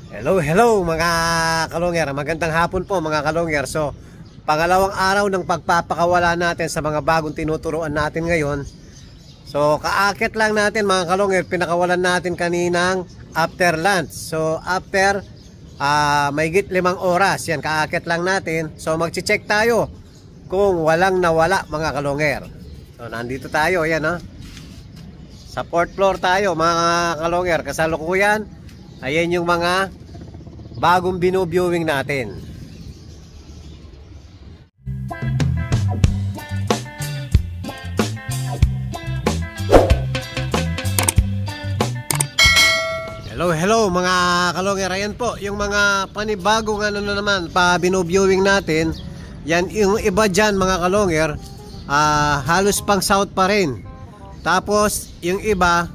Hello mga kalongger. Magandang hapon po mga kalongger. So, pangalawang araw ng pagpapakawala natin sa mga bagong tinuturuan natin ngayon. So, kaakit lang natin mga kalongger. Pinakawalan natin kaninang after lunch. So, after mahigit 5 oras. Yan, kaakit lang natin. So, magche-check tayo kung walang nawala mga kalongger. So, nandito tayo. Yan, sa 4th floor tayo mga kalongger. Kasalukuyan, ayan yung mga bagong binu-viewing natin. Hello mga kalongger. Ayan po yung mga panibagong ano na naman pa binu-viewing natin. Yan yung iba dyan mga kalongger, halos pang south pa rin. Tapos yung iba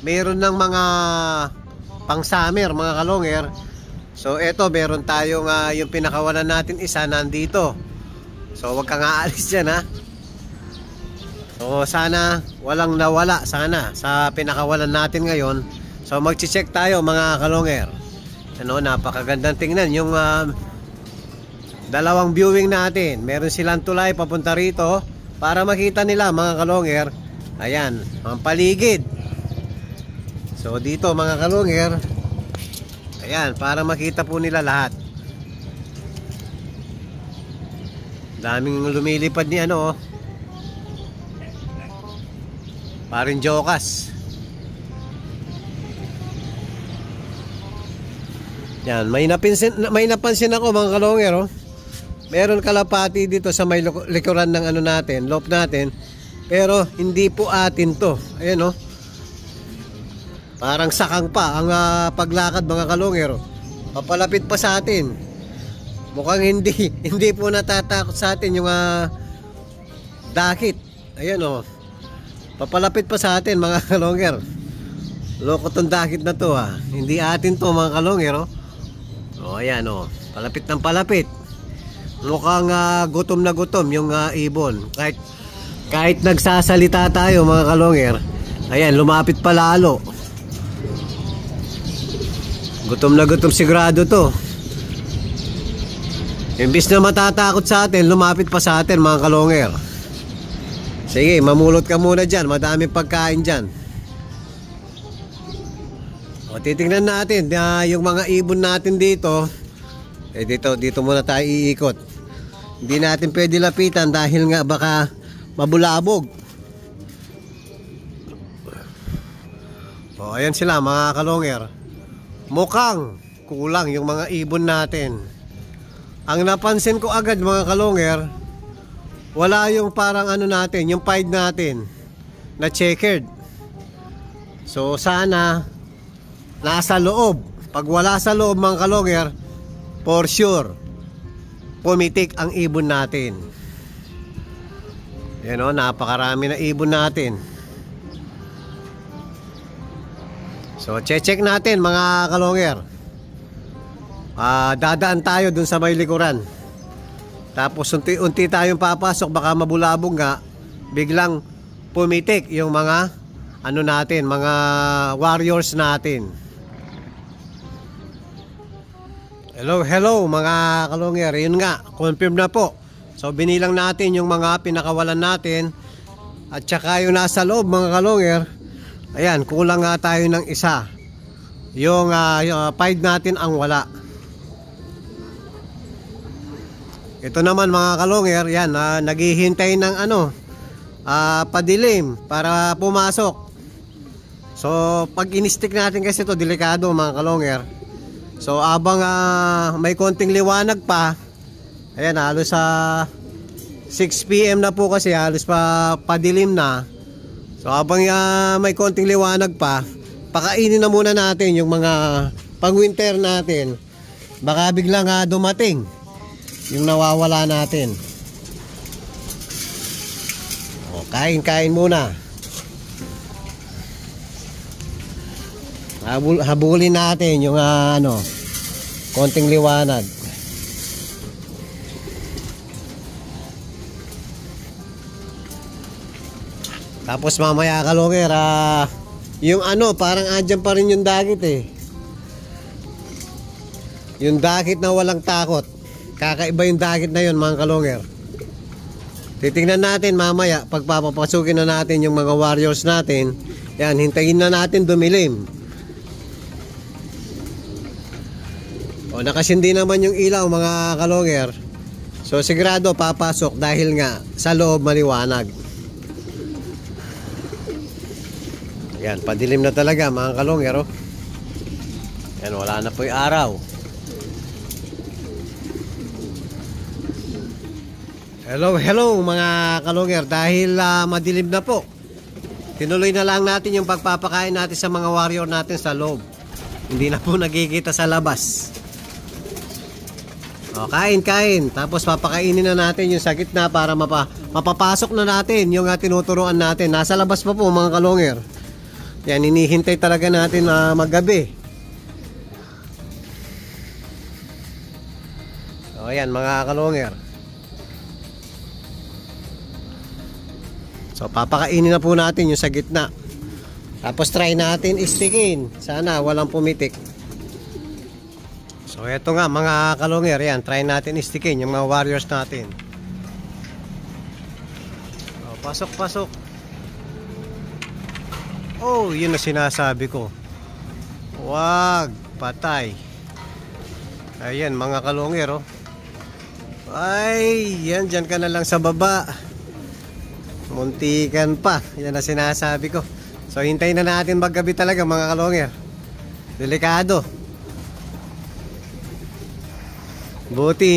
mayroon ng mga pang summer mga kalongger. So eto meron tayong yung pinakawalan natin isa nandito. So wag kang aalis dyan So sana walang nawala sana sa pinakawalan natin ngayon. So magche-check tayo mga kalongger. Napakagandang tingnan yung dalawang viewing natin. Meron silang tulay papunta rito para makita nila mga kalongger. Ayan, ang paligid. So dito mga kalongger, ayan, para makita po nila lahat. Daming lumilipad ni paring jokas. Yan, may napansin ako mga kalongger. Meron kalapati dito sa may likuran ng natin, loop natin. Pero hindi po atin to. Ayan parang sakang pa ang paglakad mga kalongger. Papalapit pa sa atin. Mukhang hindi po natatakot sa atin yung dakit. Ayan papalapit pa sa atin mga kalongger. Loko tong dakit na to Hindi atin to mga kalongger. Ayan palapit ng palapit. Mukhang gutom na gutom yung ibon. Kahit nagsasalita tayo mga kalongger, ayan, lumapit pa lalo. Gutom na gutom sigurado to. Imbis na matatakot sa atin, lumapit pa sa atin mga kalongger. Sige, mamulot ka muna dyan. Madaming pagkain dyan. Titingnan natin yung mga ibon natin dito. Dito muna tayo iikot. Hindi natin pwede lapitan dahil nga baka mabulabog. Ayan sila mga kalongger. Mukhang kulang yung mga ibon natin. Ang napansin ko agad mga kalongger, wala yung parang natin, yung pied natin na checkered. So sana nasa loob. Pag wala sa loob mga kalongger, for sure pumitik ang ibon natin. Yan napakarami na ibon natin. So check natin mga kalongger. Dadaan tayo dun sa may likuran. Tapos unti-unti tayong papasok. Baka mabulabog nga, biglang pumitik yung mga natin, mga warriors natin. Hello mga kalongger. Yun nga, confirm na po. So binilang natin yung mga pinakawalan natin. At saka yung nasa loob mga kalongger. Ayan, kulang nga tayo ng isa. Yung pied natin ang wala. Ito naman mga kalongger, yan, naghihintay ng padilim para pumasok. So pag in-stick natin kasi ito, delikado mga kalongger. So abang may konting liwanag pa, ayan, halos sa 6 PM na po kasi, halos pa padilim na. So habang may konting liwanag pa, pakainin na muna natin yung mga pang winter natin. Baka biglang dumating yung nawawala natin. Kain muna. Habulin natin yung konting liwanag. Tapos mamaya kalongger, yung parang andyan pa rin yung dagit Yung dakit na walang takot. Kakaiba yung dakit na yun mga kalonger. Titingnan natin mamaya pag papapasukin na natin yung mga warriors natin. Yan, hintayin na natin dumilim. O nakasindi naman yung ilaw mga kalonger. So sigurado papasok dahil nga sa loob maliwanag. Yan, padilim na talaga mga kalonger. Oh. Yan, wala na po yung araw. Hello mga kalonger. Dahil madilim na po, tinuloy na lang natin yung pagpapakain natin sa mga warrior natin sa loob. Hindi na po nagkikita sa labas. O, kain. Tapos papakainin na natin yung sa gitna para mapapasok na natin yung tinuturuan natin. Nasa labas pa po mga kalonger. Yan, hinihintay talaga natin na maggabi. O yan mga kalonger. So papakainin na po natin yung sa gitna. Tapos try natin istikin. Sana walang pumitik. So eto nga mga kalonger, yan, try natin istikin yung mga warriors natin. O, pasok. Oh, yun na sinasabi ko. Wag, patay. Ayan mga kalonger, oh. Ay, yan, dyan ka na lang sa baba. Muntikan pa. Yan na sinasabi ko. So hintayin na natin maggabi talaga mga kalonger. Delikado. Buti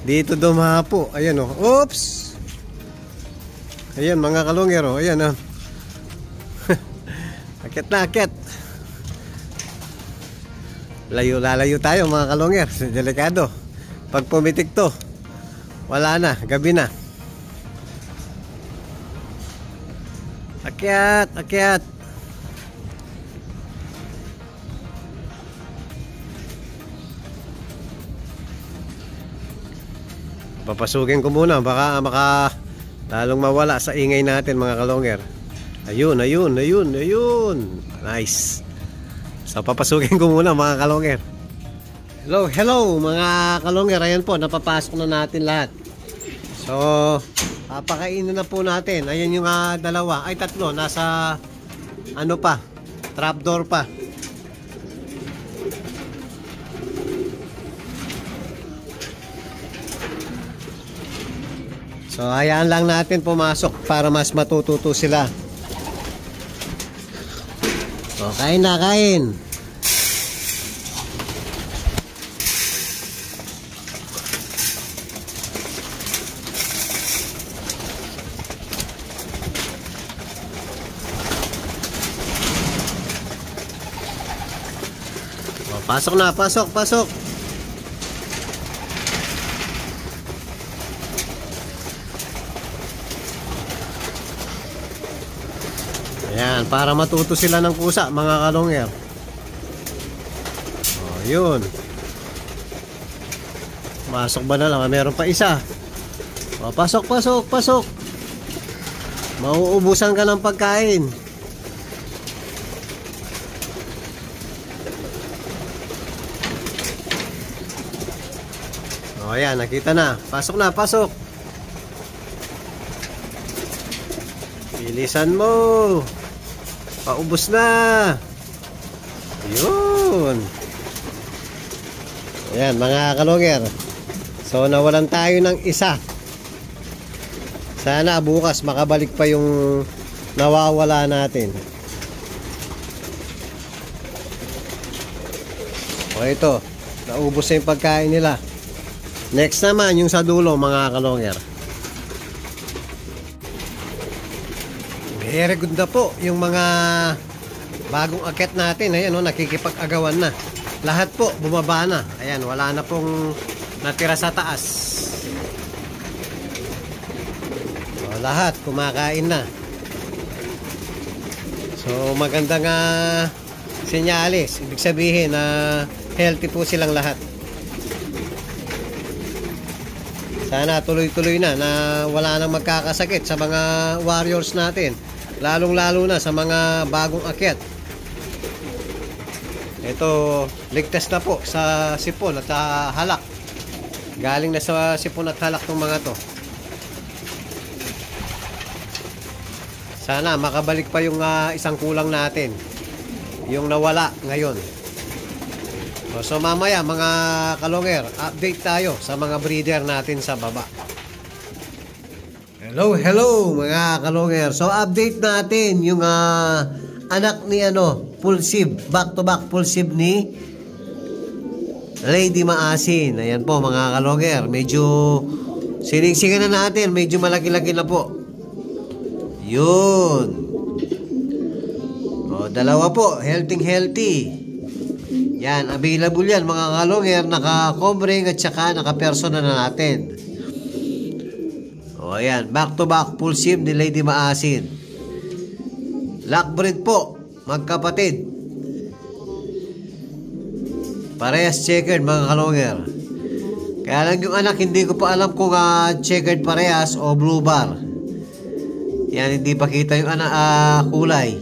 dito dumapo. Ayan o. Oops. Ayan mga kalonger o. Ayan o. Akit na akit. Lalayo tayo mga kalonger. Delikado. Pag pumitik to, wala na. Gabi na. Akyat. Papasukin ko muna, baka lalong mawala sa ingay natin mga kalonger. Ayun. Nice. So papasukin ko muna mga kalonger. Hello mga kalonger. Ayan po, napapasok na natin lahat. So papakainin na po natin. Ayan yung tatlo. Nasa trapdoor pa. So hayaan lang natin pumasok para mas matututo sila. So kain. Pasok. Ayan, para matuto sila ng pusa mga kalonger. O, yun. Pasok ba na lang? Meron pa isa. O, pasok. Mauubusan ka ng pagkain. O, ayan, nakita na. Pasok. Bilisan mo. Paubos na. Yun. Ayan mga kalonger. So nawalan tayo ng isa. Sana bukas makabalik pa yung nawawala natin. O ito, naubos na yung pagkain nila. Next naman yung sa dulo mga kalonger. Very good na po yung mga bagong akyat natin. Ayan o, nakikipag-agawan na. Lahat po bumaba na. Ayan, wala na pong natira sa taas. So, lahat kumakain na. So magandang senyales. Ibig sabihin na healthy po silang lahat. Sana tuloy-tuloy na wala nang magkakasakit sa mga warriors natin. Lalong-lalo na sa mga bagong akyat. Ito, ligtas na po sa sipon at sa halak. Galing na sa sipon at halak ng mga to. Sana makabalik pa yung isang kulang natin. Yung nawala ngayon. So mamaya mga kalonger, update tayo sa mga breeder natin sa baba. Hello mga kalonger. So update natin yung anak ni Pulsib, back to back Pulsib ni Lady Maasin. Ayan po mga kalonger, medyo siningsingan na natin, medyo malaki-laki na po. Yun. O, dalawa po, healthy. Yan, available yan mga kalonger, naka-covering at saka naka-persona na natin. O, ayan, back to back Pulsib ni Lady Maasin. Lockbreed po, magkapatid. Parehas checkered mga kalonger. Kaya lang yung anak, hindi ko pa alam kung checkered parehas o blue bar. Yan, hindi pa kita yung kulay.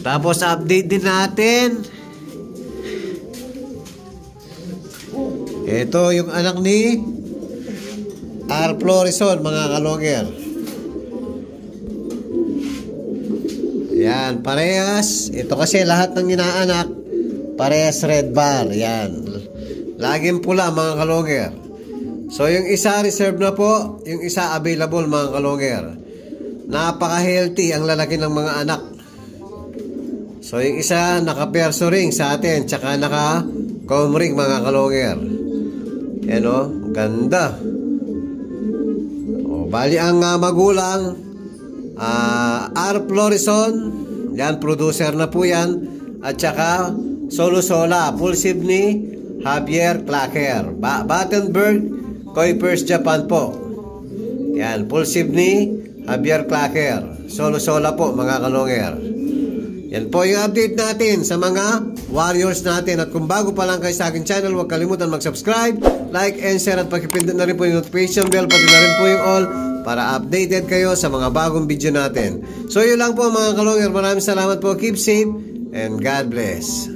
Tapos update din natin. Ito yung anak ni R. Florison mga kalonger. Yan, parehas. Ito kasi lahat ng inaanak, parehas red bar. Yan. Laging pula mga kalonger. So yung isa reserve na po, yung isa available mga kalonger. Napaka-healthy ang lalaki ng mga anak. So yung isa naka-perso ring sa atin, tsaka naka-comb ring mga kalonger. Yan o, ganda. O, bali ang magulang, R. Florison, yan, producer na po yan. At saka Solo-Sola, Pulsib ni Javier Clacker. Battenberg, Kuipers Japan po. Yan, Pulsib ni Javier Clacker. Solo-Sola po mga kalonger. Yan po yung update natin sa mga warriors natin. At kung bago pa lang kayo sa aking channel, huwag kalimutan mag-subscribe, like, and share. At pakipindot na rin po yung notification bell, pati na rin po yung all, para updated kayo sa mga bagong video natin. So yun lang po mga kalonger. Maraming salamat po. Keep safe and God bless.